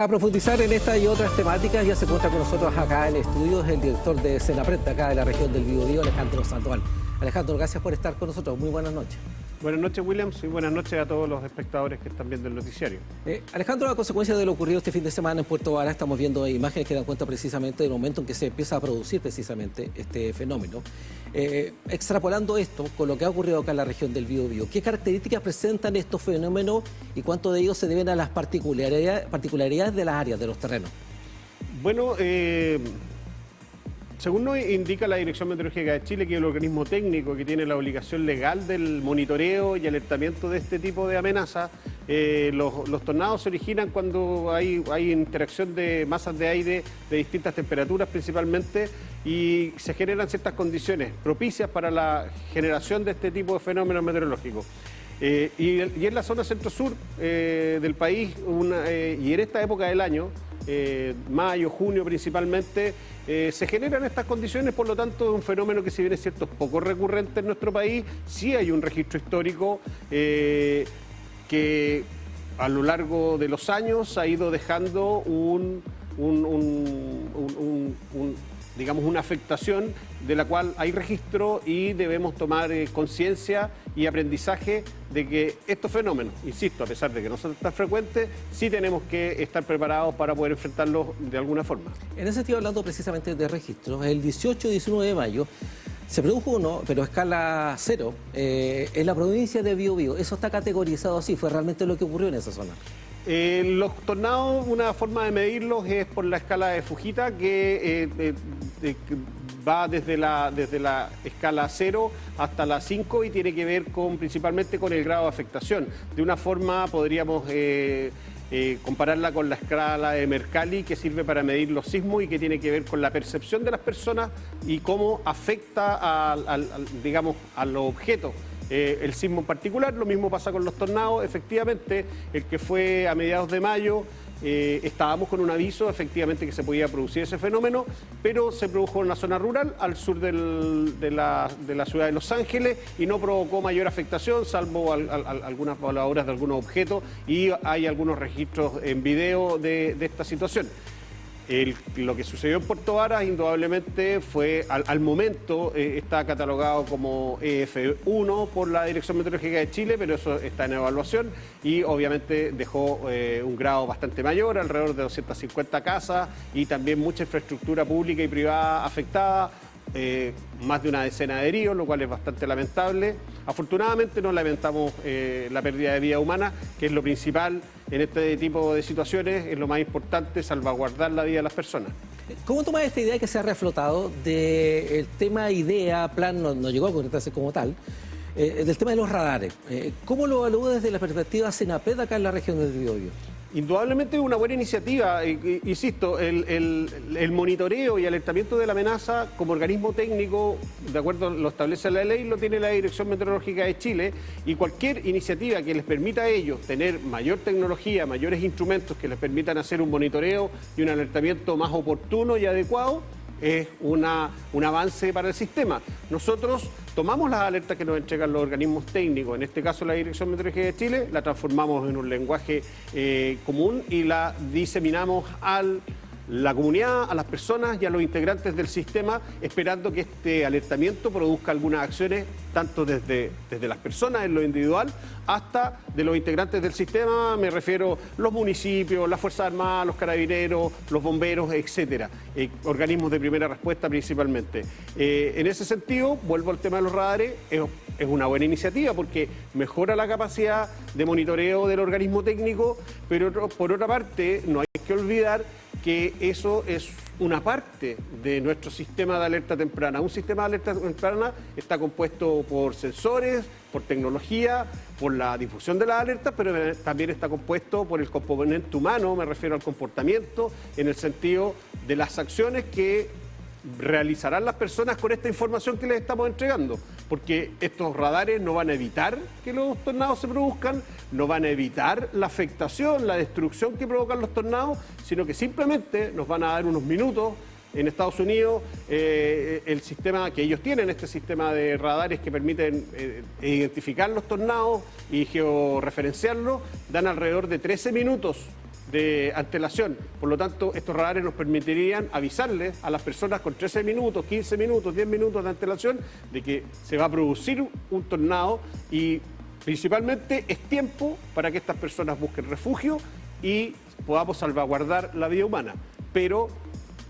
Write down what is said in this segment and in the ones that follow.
A profundizar en esta y otras temáticas, ya se encuentra con nosotros acá en el estudio el director de Senapred, acá de la región del Biobío, Alejandro Sandoval. Alejandro, gracias por estar con nosotros. Muy buenas noches. Buenas noches, Williams, y buenas noches a todos los espectadores que están viendo el noticiario. Alejandro, a consecuencia de lo ocurrido este fin de semana en Puerto Varas, estamos viendo imágenes que dan cuenta precisamente del momento en que se empieza a producir precisamente este fenómeno. Extrapolando esto con lo que ha ocurrido acá en la región del Biobío, ¿qué características presentan estos fenómenos y cuánto de ellos se deben a las particularidades de las áreas, de los terrenos? Bueno, según nos indica la Dirección Meteorológica de Chile, que es el organismo técnico que tiene la obligación legal del monitoreo y alertamiento de este tipo de amenazas, los tornados se originan cuando hay interacción de masas de aire de distintas temperaturas principalmente y se generan ciertas condiciones propicias para la generación de este tipo de fenómenos meteorológicos. Y en la zona centro-sur del país, y en esta época del año, mayo, junio principalmente, se generan estas condiciones, por lo tanto es un fenómeno que, si bien es cierto, es poco recurrente en nuestro país, sí hay un registro histórico que a lo largo de los años ha ido dejando digamos, una afectación de la cual hay registro y debemos tomar conciencia y aprendizaje de que estos fenómenos, insisto, a pesar de que no son tan frecuentes, sí tenemos que estar preparados para poder enfrentarlos de alguna forma. En ese sentido, hablando precisamente de registros, el 18 y 19 de mayo se produjo uno, pero a escala 0, en la provincia de Biobío. ¿Eso está categorizado así? ¿Fue realmente lo que ocurrió en esa zona? Los tornados, una forma de medirlos es por la escala de Fujita, que va desde la escala 0 hasta la 5 y tiene que ver principalmente con el grado de afectación. De una forma podríamos compararla con la escala de Mercalli, que sirve para medir los sismos y que tiene que ver con la percepción de las personas y cómo afecta digamos, a los objetos. El sismo en particular. Lo mismo pasa con los tornados. Efectivamente, el que fue a mediados de mayo, estábamos con un aviso efectivamente que se podía producir ese fenómeno, pero se produjo en una zona rural al sur de la ciudad de Los Ángeles y no provocó mayor afectación, salvo algunas voladoras de algunos objetos, y hay algunos registros en video de esta situación. Lo que sucedió en Puerto Varas, indudablemente, fue, al momento, está catalogado como EF1 por la Dirección Meteorológica de Chile, pero eso está en evaluación y obviamente dejó un grado bastante mayor, alrededor de 250 casas y también mucha infraestructura pública y privada afectada. Más de una decena de heridos, lo cual es bastante lamentable. Afortunadamente no lamentamos la pérdida de vida humana, que es lo principal en este tipo de situaciones, es lo más importante, salvaguardar la vida de las personas. ¿Cómo tomas esta idea que se ha reflotado del tema idea, plan, no llegó a concretarse como tal, del tema de los radares? ¿Cómo lo evalúa desde la perspectiva Senapred acá en la región del Biobío? Indudablemente es una buena iniciativa, insisto, el monitoreo y alertamiento de la amenaza como organismo técnico, de acuerdo a lo establece la ley, lo tiene la Dirección Meteorológica de Chile, y cualquier iniciativa que les permita a ellos tener mayor tecnología, mayores instrumentos que les permitan hacer un monitoreo y un alertamiento más oportuno y adecuado, es un avance para el sistema. Nosotros tomamos las alertas que nos entregan los organismos técnicos, en este caso la Dirección Meteorológica de Chile, la transformamos en un lenguaje común y la diseminamos a la comunidad, a las personas y a los integrantes del sistema, esperando que este alertamiento produzca algunas acciones, tanto desde las personas en lo individual hasta de los integrantes del sistema, me refiero a los municipios, las Fuerzas Armadas, los carabineros, los bomberos, etcétera, organismos de primera respuesta principalmente. En ese sentido, vuelvo al tema de los radares, es una buena iniciativa porque mejora la capacidad de monitoreo del organismo técnico, pero por otra parte no hay que olvidar que eso es una parte de nuestro sistema de alerta temprana. Un sistema de alerta temprana está compuesto por sensores, por tecnología, por la difusión de las alertas, pero también está compuesto por el componente humano, me refiero al comportamiento, en el sentido de las acciones que realizarán las personas con esta información que les estamos entregando, porque estos radares no van a evitar que los tornados se produzcan, no van a evitar la afectación, la destrucción que provocan los tornados, sino que simplemente nos van a dar unos minutos. En Estados Unidos, el sistema que ellos tienen, este sistema de radares que permiten identificar los tornados y georreferenciarlos, dan alrededor de 13 minutos de antelación. Por lo tanto, estos radares nos permitirían avisarles a las personas con 13 minutos, 15 minutos, 10 minutos de antelación de que se va a producir un tornado y principalmente es tiempo para que estas personas busquen refugio y podamos salvaguardar la vida humana. Pero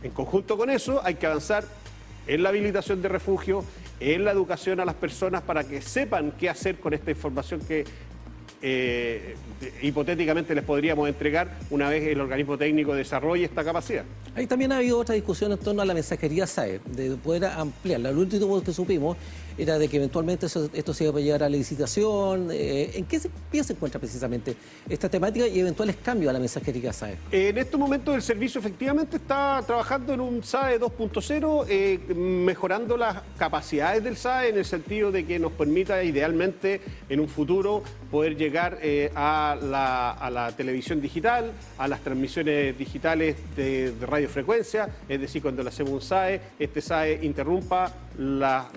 en conjunto con eso hay que avanzar en la habilitación de refugio, en la educación a las personas para que sepan qué hacer con esta información que hipotéticamente les podríamos entregar una vez el organismo técnico desarrolle esta capacidad. Ahí también ha habido otra discusión en torno a la mensajería SAE, de poder ampliarla. Lo último que supimos era de que eventualmente esto se iba a llevar a la licitación. ¿En qué pie se encuentra precisamente esta temática y eventuales cambios a la mensajería SAE? En estos momentos el servicio efectivamente está trabajando en un SAE 2.0, mejorando las capacidades del SAE en el sentido de que nos permita idealmente en un futuro poder llegar a la televisión digital, a las transmisiones digitales de radiofrecuencia, es decir, cuando le hacemos un SAE, este SAE interrumpa las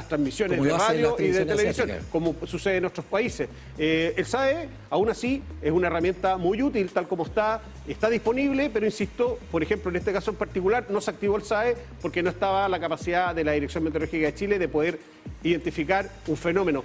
transmisiones de radio y de televisión, como sucede en otros países. El SAE, aún así, es una herramienta muy útil, tal como está disponible, pero insisto, por ejemplo, en este caso en particular, no se activó el SAE porque no estaba la capacidad de la Dirección Meteorológica de Chile de poder identificar un fenómeno.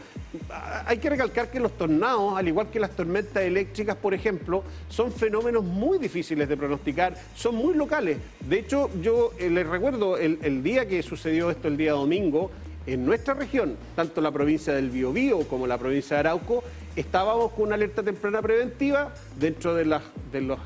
Hay que recalcar que los tornados, al igual que las tormentas eléctricas, por ejemplo, son fenómenos muy difíciles de pronosticar, son muy locales. De hecho, yo les recuerdo el día que sucedió esto, el día domingo, en nuestra región, tanto la provincia del Biobío como la provincia de Arauco, estábamos con una alerta temprana preventiva. Dentro de las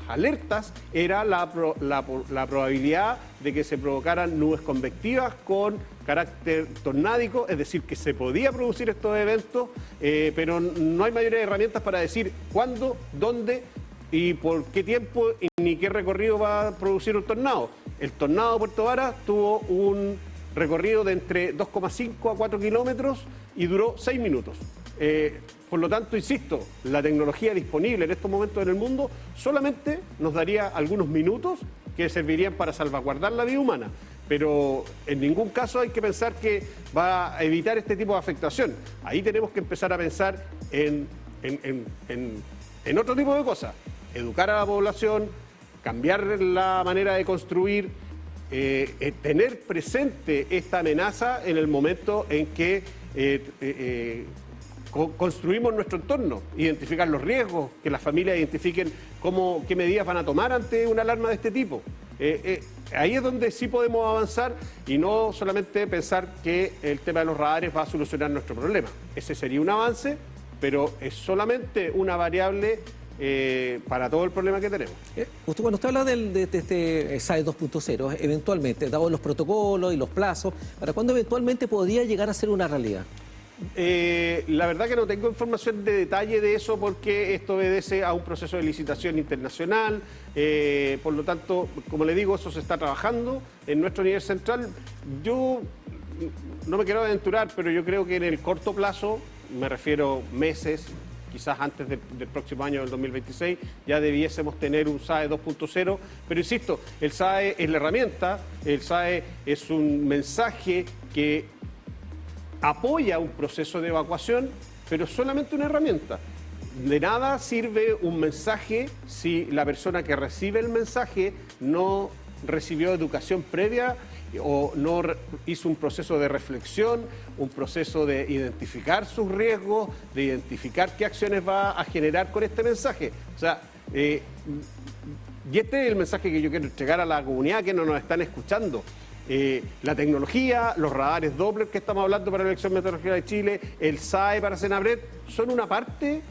alertas era la probabilidad de que se provocaran nubes convectivas con carácter tornádico, es decir, que se podía producir estos eventos, pero no hay mayores herramientas para decir cuándo, dónde y por qué tiempo ni qué recorrido va a producir un tornado. El tornado de Puerto Varas tuvo un recorrido de entre 2,5 a 4 kilómetros y duró 6 minutos. Por lo tanto, insisto, la tecnología disponible en estos momentos en el mundo solamente nos daría algunos minutos que servirían para salvaguardar la vida humana. Pero en ningún caso hay que pensar que va a evitar este tipo de afectación. Ahí tenemos que empezar a pensar en otro tipo de cosas. Educar a la población, cambiar la manera de construir, tener presente esta amenaza en el momento en que construimos nuestro entorno, identificar los riesgos, que las familias identifiquen qué medidas van a tomar ante una alarma de este tipo. Ahí es donde sí podemos avanzar y no solamente pensar que el tema de los radares va a solucionar nuestro problema. Ese sería un avance, pero es solamente una variable para todo el problema que tenemos. Cuando usted habla de este SAE 2.0, eventualmente, dados los protocolos y los plazos, ¿para cuándo eventualmente podría llegar a ser una realidad? La verdad que no tengo información de detalle de eso porque esto obedece a un proceso de licitación internacional, por lo tanto, como le digo, eso se está trabajando en nuestro nivel central. Yo no me quiero aventurar, pero yo creo que en el corto plazo, me refiero meses, quizás antes del próximo año, del 2026, ya debiésemos tener un SAE 2.0, pero insisto, el SAE es la herramienta, el SAE es un mensaje que apoya un proceso de evacuación, pero solamente una herramienta. De nada sirve un mensaje si la persona que recibe el mensaje no recibió educación previa o no hizo un proceso de reflexión, un proceso de identificar sus riesgos, de identificar qué acciones va a generar con este mensaje. O sea, y este es el mensaje que yo quiero entregar a la comunidad que no nos están escuchando. La tecnología, los radares Doppler que estamos hablando para la Dirección Meteorológica de Chile, el SAE para Senabret, son una parte,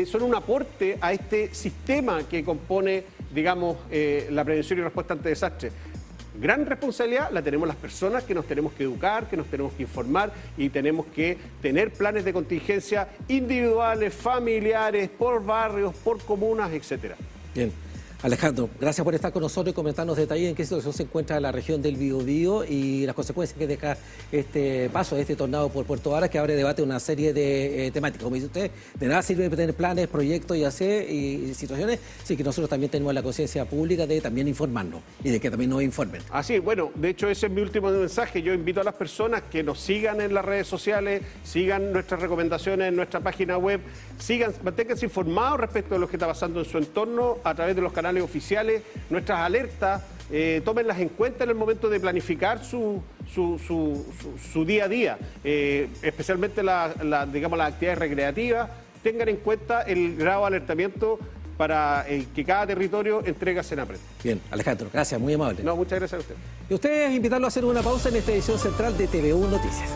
son un aporte a este sistema que compone, digamos, la prevención y respuesta ante desastres. Gran responsabilidad la tenemos las personas que nos tenemos que educar, que nos tenemos que informar y tenemos que tener planes de contingencia individuales, familiares, por barrios, por comunas, etcétera. Bien. Alejandro, gracias por estar con nosotros y comentarnos detalles en qué situación se encuentra la región del Biobío y las consecuencias que deja este paso de este tornado por Puerto Varas, que abre debate una serie de temáticas. Como dice usted, de nada sirve tener planes, proyectos y situaciones, sí que nosotros también tenemos la conciencia pública de también informarnos y de que también nos informen. Así, bueno, de hecho ese es mi último mensaje. Yo invito a las personas que nos sigan en las redes sociales, sigan nuestras recomendaciones en nuestra página web, manténganse informados respecto de lo que está pasando en su entorno a través de los canales oficiales, nuestras alertas, tómenlas en cuenta en el momento de planificar su día a día, especialmente digamos, las actividades recreativas. Tengan en cuenta el grado de alertamiento para que cada territorio entregue a Senapred. Bien, Alejandro, gracias, muy amable. No, muchas gracias a usted. Y ustedes, invitarlo a hacer una pausa en esta edición central de TVU Noticias.